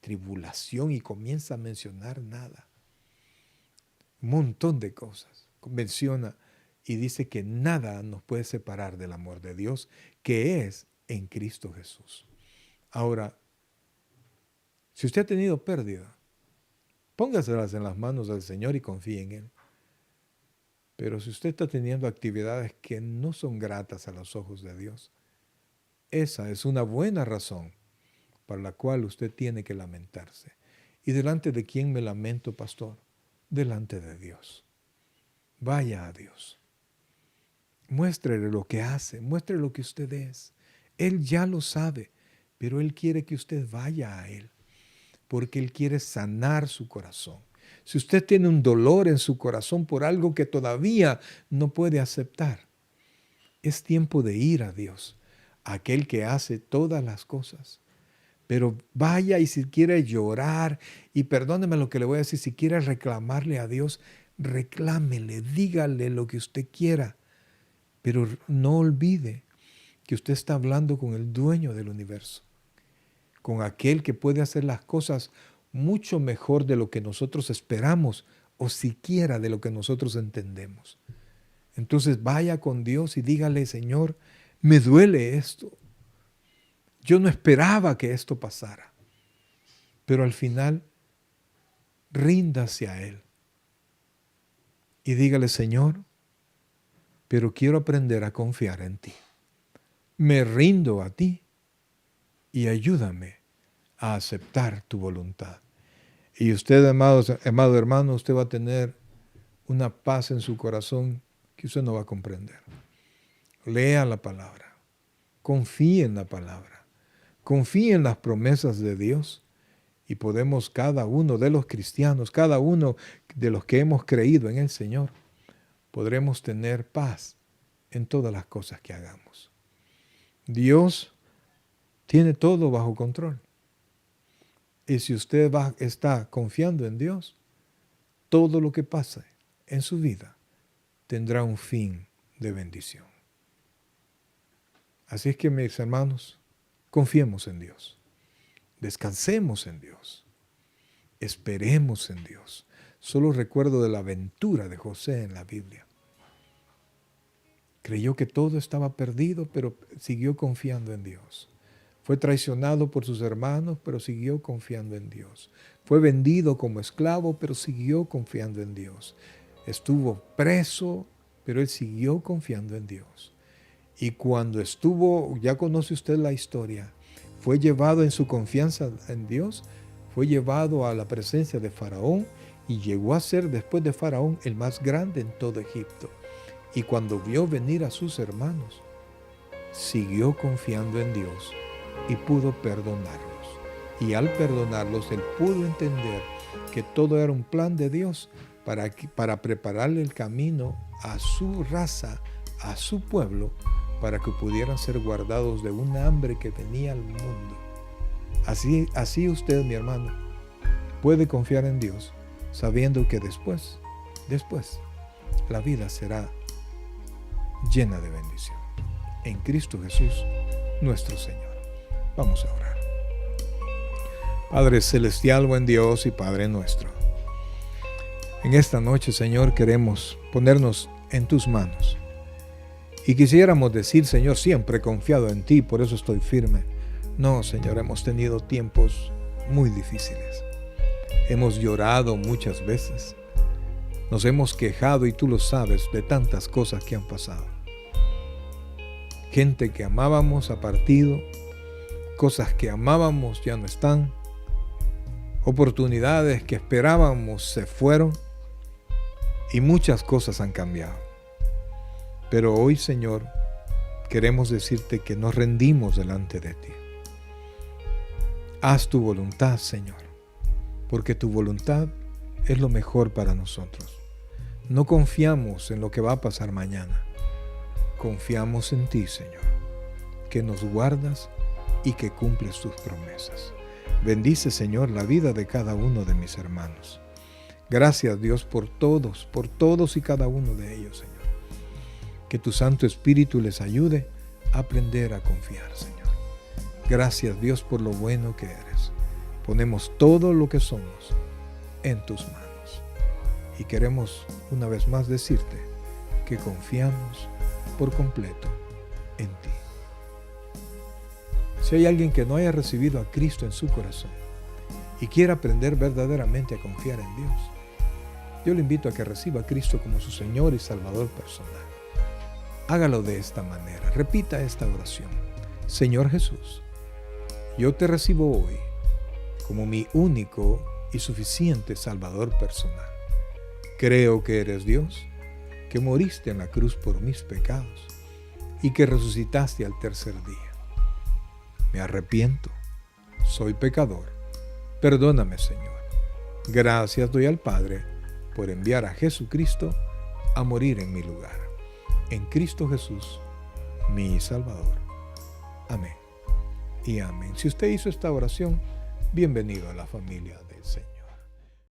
Tribulación, y comienza a mencionar nada. Un montón de cosas. Menciona y dice que nada nos puede separar del amor de Dios, que es en Cristo Jesús. Ahora, si usted ha tenido pérdida, póngaselas en las manos del Señor y confíe en Él. Pero si usted está teniendo actividades que no son gratas a los ojos de Dios, esa es una buena razón para la cual usted tiene que lamentarse. ¿Y delante de quién me lamento, pastor? Delante de Dios. Vaya a Dios. Muéstrele lo que hace, muéstrele lo que usted es. Él ya lo sabe, pero Él quiere que usted vaya a Él, porque Él quiere sanar su corazón. Si usted tiene un dolor en su corazón por algo que todavía no puede aceptar, es tiempo de ir a Dios, aquel que hace todas las cosas. Pero vaya, y si quiere llorar, y perdóneme lo que le voy a decir, si quiere reclamarle a Dios, reclámele, dígale lo que usted quiera. Pero no olvide que usted está hablando con el dueño del universo, con aquel que puede hacer las cosas mucho mejor de lo que nosotros esperamos o siquiera de lo que nosotros entendemos. Entonces vaya con Dios y dígale, Señor, me duele esto. Yo no esperaba que esto pasara, pero al final ríndase a Él y dígale: Señor, pero quiero aprender a confiar en ti. Me rindo a ti y ayúdame a aceptar tu voluntad. Y usted, amado hermano, usted va a tener una paz en su corazón que usted no va a comprender. Lea la palabra, confíe en la palabra, confíe en las promesas de Dios, y podemos, cada uno de los cristianos, cada uno de los que hemos creído en el Señor, podremos tener paz en todas las cosas que hagamos. Dios tiene todo bajo control. Y si usted está confiando en Dios, todo lo que pase en su vida tendrá un fin de bendición. Así es que, mis hermanos, confiemos en Dios. Descansemos en Dios. Esperemos en Dios. Solo recuerdo de la aventura de José en la Biblia. Creyó que todo estaba perdido, pero siguió confiando en Dios. Fue traicionado por sus hermanos, pero siguió confiando en Dios. Fue vendido como esclavo, pero siguió confiando en Dios. Estuvo preso, pero él siguió confiando en Dios. Y cuando estuvo, ya conoce usted la historia, fue llevado en su confianza en Dios, fue llevado a la presencia de Faraón y llegó a ser, después de Faraón, el más grande en todo Egipto. Y cuando vio venir a sus hermanos, siguió confiando en Dios y pudo perdonarlos. Y al perdonarlos, él pudo entender que todo era un plan de Dios para prepararle el camino a su raza, a su pueblo, para que pudieran ser guardados de un hambre que venía al mundo. Así usted, mi hermano, puede confiar en Dios, sabiendo que después, la vida será llena de bendición. En Cristo Jesús, nuestro Señor. Vamos a orar. Padre celestial, buen Dios y Padre nuestro, en esta noche, Señor, queremos ponernos en tus manos. Y quisiéramos decir: Señor, siempre he confiado en ti, por eso estoy firme. No, Señor, hemos tenido tiempos muy difíciles. Hemos llorado muchas veces. Nos hemos quejado, y tú lo sabes, de tantas cosas que han pasado. Gente que amábamos ha partido, cosas que amábamos ya no están, oportunidades que esperábamos se fueron, y muchas cosas han cambiado. Pero hoy, Señor, queremos decirte que nos rendimos delante de ti. Haz tu voluntad, Señor, porque tu voluntad es lo mejor para nosotros. No confiamos en lo que va a pasar mañana. Confiamos en ti, Señor, que nos guardas y que cumples tus promesas. Bendice, Señor, la vida de cada uno de mis hermanos. Gracias, Dios, por todos y cada uno de ellos, Señor. Que tu Santo Espíritu les ayude a aprender a confiar, Señor. Gracias, Dios, por lo bueno que eres. Ponemos todo lo que somos en tus manos. Y queremos una vez más decirte que confiamos por completo en ti. Si hay alguien que no haya recibido a Cristo en su corazón y quiera aprender verdaderamente a confiar en Dios, yo le invito a que reciba a Cristo como su Señor y Salvador personal. Hágalo de esta manera. Repita esta oración. Señor Jesús, yo te recibo hoy como mi único y suficiente Salvador personal. Creo que eres Dios, que moriste en la cruz por mis pecados y que resucitaste al tercer día. Me arrepiento, soy pecador. Perdóname, Señor. Gracias doy al Padre por enviar a Jesucristo a morir en mi lugar. En Cristo Jesús, mi Salvador. Amén y amén. Si usted hizo esta oración, bienvenido a la familia del Señor.